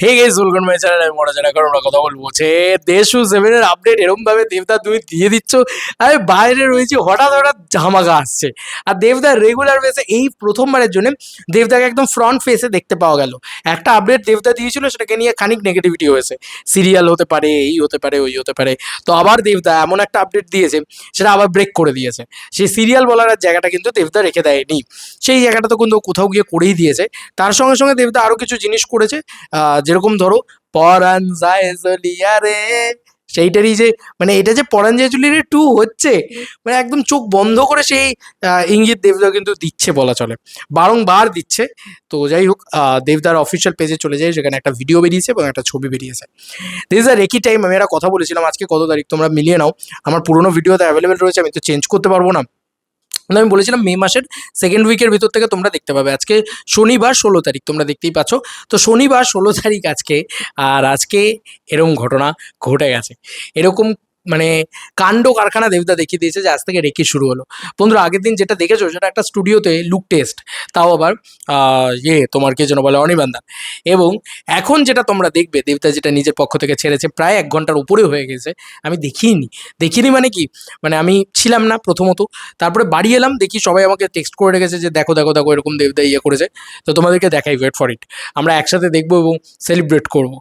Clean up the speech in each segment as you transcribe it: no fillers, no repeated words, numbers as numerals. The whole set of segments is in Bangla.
Hey guys, welcome my channel. আমি মনে জানা কারণ আমরা কথা বলবো যে দেশু সেভেনের আপডেট এরকম ভাবে দেবদা তুমি দিয়ে দিচ্ছ। আমি বাইরে রয়েছি, হঠাৎ হঠাৎ ঝামাকা আসছে। আর দেবদা রেগুলার বেসে এই প্রথমবারের জন্য দেবদাকে একদম ফ্রন্ট ফেসে দেখতে পাওয়া গেল। একটা আপডেট দেবদা দিয়েছিল, সেটাকে নিয়ে খানিক নেগেটিভিটি হয়েছে, সিরিয়াল হতে পারে, এই হতে পারে, ওই হতে পারে। তো আবার দেবদা এমন একটা আপডেট দিয়েছে, সেটা আবার ব্রেক করে দিয়েছে। সেই সিরিয়াল বলার আর জায়গাটা কিন্তু দেবদা রেখে দেয়নি, সেই জায়গাটা তো কিন্তু কোথাও গিয়ে করেই দিয়েছে। তার সঙ্গে সঙ্গে দেবদা আরো কিছু জিনিস করেছে, যেরকম ধরো পরাণ যায় জ্বলিয়া রে, সেইটারই যে মানে এটা যে পরাণ যায় জ্বলিয়া রে 2 হচ্ছে, মানে একদম চোখ বন্ধ করে সেই ইঙ্গিত দেবদা কিন্তু দিচ্ছে বলা চলে, বারংবার দিচ্ছে। তো যাই হোক, দেবদার অফিসিয়াল পেজে চলে যায়, সেখানে একটা ভিডিও বেরিয়েছে এবং একটা ছবি বেরিয়েছে। দিস আর রেকি টাইম। আমি একটা কথা বলেছিলাম, আজকে কত তারিখ তোমরা মিলিয়ে নাও। আমার পুরোনো ভিডিওতে অ্যাভেলেবেল রয়েছে, আমি তো চেঞ্জ করতে পারবো না। আমি বলেছিলাম মে মাসের সেকেন্ড উইকের ভিতর থেকে তোমরা দেখতে পাবে। আজকে শনিবার 16 তারিখ, তোমরা দেখতেই পাচ্ছ। তো শনিবার 16 তারিখ আজকে। আর আজকে এরকম ঘটনা ঘটে গেছে, এরকম মানে কাণ্ড কারখানা দেবদা দেখিয়ে দিয়েছে যে আজ থেকে রেকি শুরু হলো। বন্ধুরা, আগের দিন যেটা দেখেছো সেটা একটা স্টুডিওতে লুক টেস্ট, তাও আবার তোমার কে যেন বলে অনির্বাণদা। এবং এখন যেটা তোমরা দেখবে, দেবদা যেটা নিজের পক্ষ থেকে ছেড়েছে, প্রায় 1 ঘন্টার উপরে হয়ে গেছে। আমি দেখিনি মানে কি, মানে আমি ছিলাম না প্রথমত। তারপরে বাড়ি এলাম, দেখি সবাই আমাকে টেক্সট করে রেখেছে যে দেখো দেখো দেখো এরকম দেবদা ইয়ে করেছে। তো তোমাদেরকে দেখাই, ওয়েট ফর ইট। আমরা একসাথে দেখবো এবং সেলিব্রেট করবো।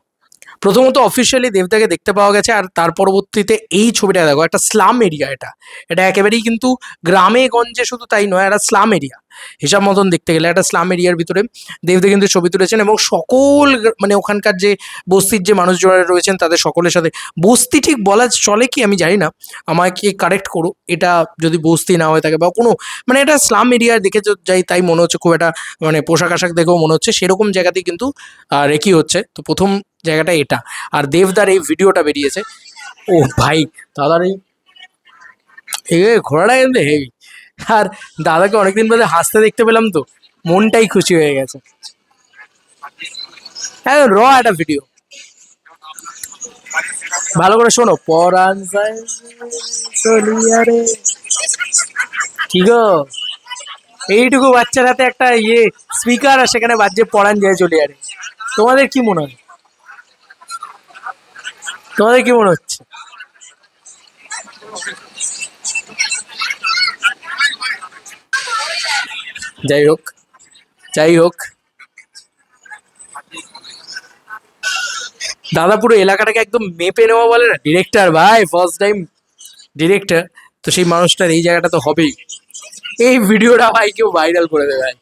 প্রথমত অফিসিয়ালি দেবদাকে দেখতে পাওয়া গেছে, আর তার পরবর্তীতে এই ছবিটা দেখো, একটা স্লাম এরিয়া। এটা এটা একেবারেই কিন্তু গ্রামে গঞ্জে শুধু তাই নয়, একটা স্লাম এরিয়া হিসাব মতন দেখতে গেলে। একটা স্লাম এরিয়ার ভিতরে দেবদা কিন্তু ছবি তুলেছেন, এবং সকল মানে ওখানকার যে বস্তির যে মানুষজনেরা রয়েছেন তাদের সকলের সাথে, বস্তি ঠিক বলা চলে কি আমি জানি না, আমাকে কারেক্ট করো এটা যদি বস্তি না হয়ে থাকে বা কোনো, মানে এটা স্লাম এরিয়া দেখে যাই তাই মনে হচ্ছে। খুব একটা মানে পোশাক আশাক দেখেও মনে হচ্ছে সেরকম জায়গাতেই কিন্তু রেকি হচ্ছে। তো প্রথম জায়গাটা এটা। আর দেবদার এই ভিডিওটা বেরিয়েছে, ও ভাই, দাদার এই ঘোড়াটা কিন্তু হেভি। আর দাদাকে অনেকদিন বাদে হাসতে দেখতে পেলাম, তো মনটাই খুশি হয়ে গেছে। হ্যাঁ, র একটা ভিডিও, ভালো করে শোনো। পরাণ যায় চলিয়া রে, কি গো, এইটুকু বাচ্চার হাতে একটা স্পিকার, আর সেখানে বাজছে পরাণ যায় চলিয়া রে। তোমাদের কি মনে হয়, তোমাদের কি মনে হচ্ছে? যাই হোক, যাই হোক, দাদা পুরো এলাকাটাকে একদম মেপে নেওয়া বলে না, ডিরেক্টর ভাই, ফার্স্ট টাইম ডিরেক্টর। তো সেই মানুষটার এই জায়গাটা তো হবেই। এই ভিডিওটা ভাই কেউ ভাইরাল করে দেবে ভাই,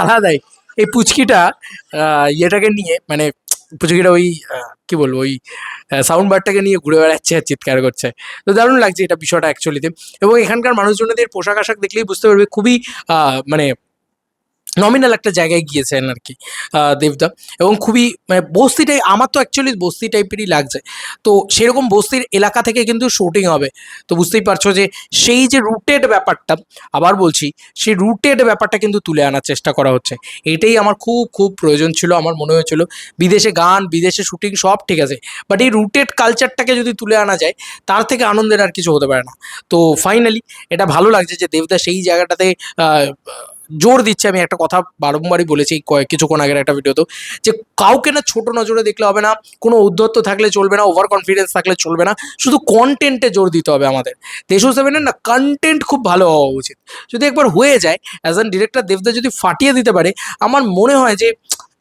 আলাদাই। এই পুচকিটা ইয়েটাকে নিয়ে, মানে পুচকিটা ওই কি বলবো, ওই সাউন্ড বারটাকে নিয়ে ঘুরে বেড়াচ্ছে আর চিৎকার করছে। তো দারুণ লাগছে এটা বিষয়টা অ্যাকচুয়ালিতে। এবং এখানকার মানুষজনদের পোশাক আশাক দেখলেই বুঝতে পারবে, খুবই মানে নমিনাল একটা জায়গায় গিয়েছেন আর কি দেবদা। এবং খুবই মানে বস্তিটাই, আমার তো অ্যাকচুয়ালি বস্তি টাইপেরই লাগছে। তো সেরকম বস্তির এলাকা থেকে কিন্তু শুটিং হবে। তো বুঝতেই পারছো যে সেই যে রুটেড ব্যাপারটা, আবার বলছি, সেই রুটেড ব্যাপারটা কিন্তু তুলে আনার চেষ্টা করা হচ্ছে। এটাই আমার খুব খুব প্রয়োজন ছিল। আমার মনে হয়েছিল বিদেশে গান, বিদেশে শুটিং সব ঠিক আছে, বাট এই রুটেড কালচারটাকে যদি তুলে আনা যায়, তার থেকে আনন্দের আর কিছু হতে পারে না। তো ফাইনালি এটা ভালো লাগছে যে দেবদা সেই জায়গাটাতে জোর দিচ্ছে। আমি একটা কথা বারংবারই বলেছি কিছুক্ষণ আগের একটা ভিডিওতেও, যে কাউকে না ছোট নজরে দেখলে হবে না, কোনো উদ্ধত্ত থাকলে চলবে না, ওভার কনফিডেন্স থাকলে চলবে না, শুধু কন্টেন্টে জোর দিতে হবে আমাদের। দেশও সেভেনের না কন্টেন্ট খুব ভালো হওয়া উচিত। যদি একবার হয়ে যায়, অ্যাজ অ্যান ডিরেক্টর দেবদা যদি ফাটিয়ে দিতে পারে, আমার মনে হয় যে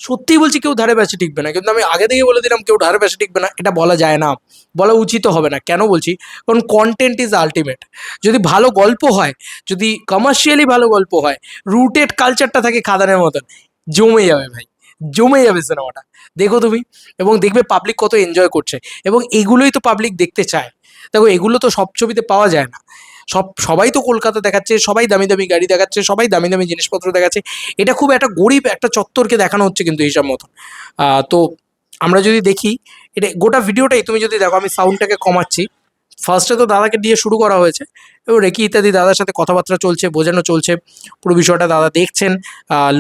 সত্যিই বলছি কেউ ধারে পাশে টিকবে না। কিন্তু আমি আগে থেকে বলে দিলাম কেউ ধারে পাশে টিকবে না, এটা বলা যায় না, বলা উচিত হবে না। কেন বলছি, কারণ কন্টেন্ট ইজ আলটিমেট। যদি ভালো গল্প হয়, যদি কমার্শিয়ালি ভালো গল্প হয়, রুটেড কালচারটা থাকে খাদানের মতন, জমে যাবে ভাই, জমে যাবে সিনেমাটা। দেখো তুমি, এবং দেখবে পাবলিক কত এনজয় করছে। এবং এগুলোই তো পাবলিক দেখতে চায়। দেখো, এগুলো তো সব ছবিতে পাওয়া যায় না। সবাই তো কলকাতা দেখাচ্ছে, সবাই দামি দামি গাড়ি দেখাচ্ছে, সবাই দামি দামি জিনিসপত্র দেখাচ্ছে। এটা খুব একটা গরিব একটা চত্বরকে দেখানো হচ্ছে কিন্তু হিসাব মতন। তো আমরা যদি দেখি, এটা গোটা ভিডিওটাই তুমি যদি দেখো, আমি সাউন্ডটাকে কমাচ্ছি। ফার্স্টে তো দাদাকে দিয়ে শুরু করা হয়েছে, এবং রেকি ইত্যাদি দাদার সাথে কথাবার্তা চলছে, বোঝানো চলছে, পুরো বিষয়টা দাদা দেখছেন,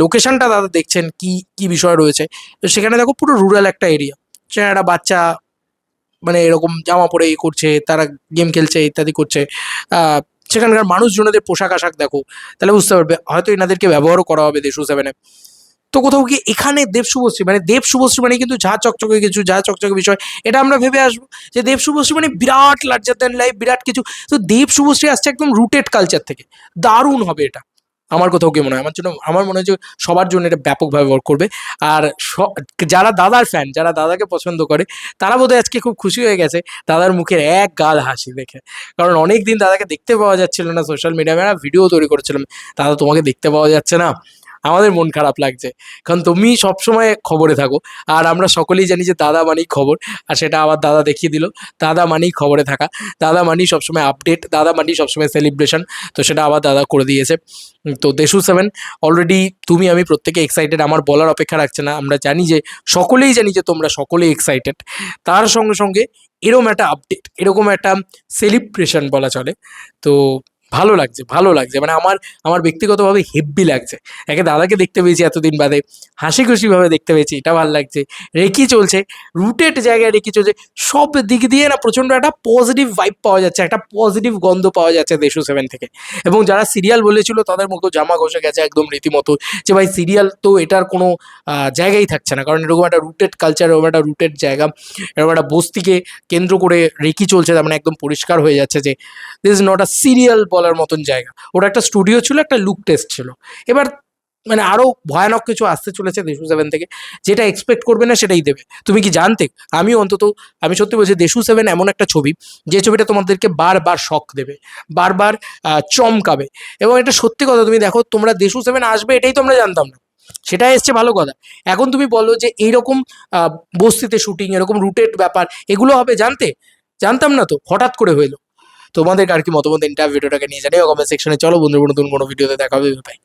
লোকেশনটা দাদা দেখছেন কি কি বিষয় রয়েছে। তো সেখানে দেখো পুরো রুরাল একটা এরিয়া, সেখানে একটা বাচ্চা মানে এরকম জামা পরে করছে, তারা গেম খেলছে ইত্যাদি করছে। সেখানকার মানুষজনদের পোশাক আশাক দেখো, তাহলে বুঝতে পারবে। হয়তো এনাদেরকে ব্যবহারও করা হবে দেশু সেভেনে। তো কোথাও গিয়ে এখানে দেব শুভশ্রী মানে কিন্তু যা চকচকে কিছু, যা চকচকে বিষয়, এটা আমরা ভেবে আসবো যে দেব শুভশ্রী মানে বিরাট লার্জার দ্যান লাইফ, বিরাট কিছু। তো দেব শুভশ্রী আসছে একদম রুটেড কালচার থেকে, দারুণ হবে এটা। আমার কোথাও গিয়ে মনে হয়, আমার মনে হয় যে সবার জন্য এটা ব্যাপকভাবে ওয়ার্ক করবে। আর যারা দাদার ফ্যান, যারা দাদাকে পছন্দ করে, তারা বোধহয় আজকে খুব খুশি হয়ে গেছে দাদার মুখের এক গাল হাসি দেখে। কারণ অনেক দিন দাদাকে দেখতে পাওয়া যাচ্ছিল না সোশ্যাল মিডিয়ায়, আমরা ভিডিও তৈরি করেছিলাম, দাদা তোমাকে দেখতে পাওয়া যাচ্ছে না, আমাদের মন খারাপ লাগছে। কারণ তুমি সবসময় খবরে থাকো, আর আমরা সকলেই জানি যে দাদা মানেই খবর। আর সেটা আবার দাদা দেখিয়ে দিল, দাদা মানেই খবরে থাকা, দাদা মানেই সবসময় আপডেট, দাদা মানেই সবসময় সেলিব্রেশন। তো সেটা আবার দাদা করে দিয়েছে। তো দেশু সেভেন অলরেডি তুমি আমি প্রত্যেকে এক্সাইটেড, আমার বলার অপেক্ষা রাখছে না। আমরা জানি যে সকলেই জানি যে তোমরা সকলেই এক্সাইটেড। তার সঙ্গে সঙ্গে এরকম একটা আপডেট, এরকম একটা সেলিব্রেশন বলা চলে। তো ভালো লাগছে, ভালো লাগছে, মানে আমার ব্যক্তিগতভাবে হেব্বি লাগছে। একে দাদাকে দেখতে পেয়েছি এতদিন বাদে, হাসি খুশিভাবে দেখতে পেয়েছি, এটা ভালো লাগছে। রেকি চলছে, রুটেড জায়গায় রেকি চলছে, সব দিক দিয়ে না প্রচণ্ড একটা পজিটিভ ভাইব পাওয়া যাচ্ছে, একটা পজিটিভ গন্ধ পাওয়া যাচ্ছে দেশু সেভেন থেকে। এবং যারা সিরিয়াল বলেছিল তাদের মুখে জামা ঘষে গেছে একদম রীতিমতো, যে ভাই সিরিয়াল তো এটার কোনো জায়গাই থাকছে না, কারণ এরকম একটা রুটেড কালচার, এরকম একটা রুটেড জায়গা, এরকম একটা বস্তিকে কেন্দ্র করে রেকি চলছে, তার মানে একদম পরিষ্কার হয়ে যাচ্ছে যে this is not a serial বলার মতন জায়গা। ওটা একটা স্টুডিও ছিল, একটা লুক টেস্ট ছিল। এবার মানে আরো ভয়ানক কিছু আসতে চলেছে দেশু সেভেন থেকে, যেটা এক্সপেক্ট করবে না সেটাই দেবে। তুমি কি জানতে? আমি অন্তত, আমি সত্যি বলছি, দেশু সেভেন এমন একটা ছবি, যে ছবিটা তোমাদেরকে বারবার শক দেবে, বারবার চমকাবে। এবং এটা সত্যি কথা, তুমি দেখো, তোমরা দেশু সেভেন আসবে এটাই তো আমরা জানতাম না, সেটাই এসছে ভালো কথা। এখন তুমি বলো যে এইরকম বস্তিতে শুটিং, এরকম রুটেড ব্যাপার, এগুলো হবে, জানতাম না তো, হঠাৎ করে হইলো। তোমাদের আর কি মতামত ভিডিওটাকে নিয়ে জানিও কমেন্ট সেকশনে। চলো বন্ধু, নতুন কোনো ভিডিওতে দেখা হবে, বাই।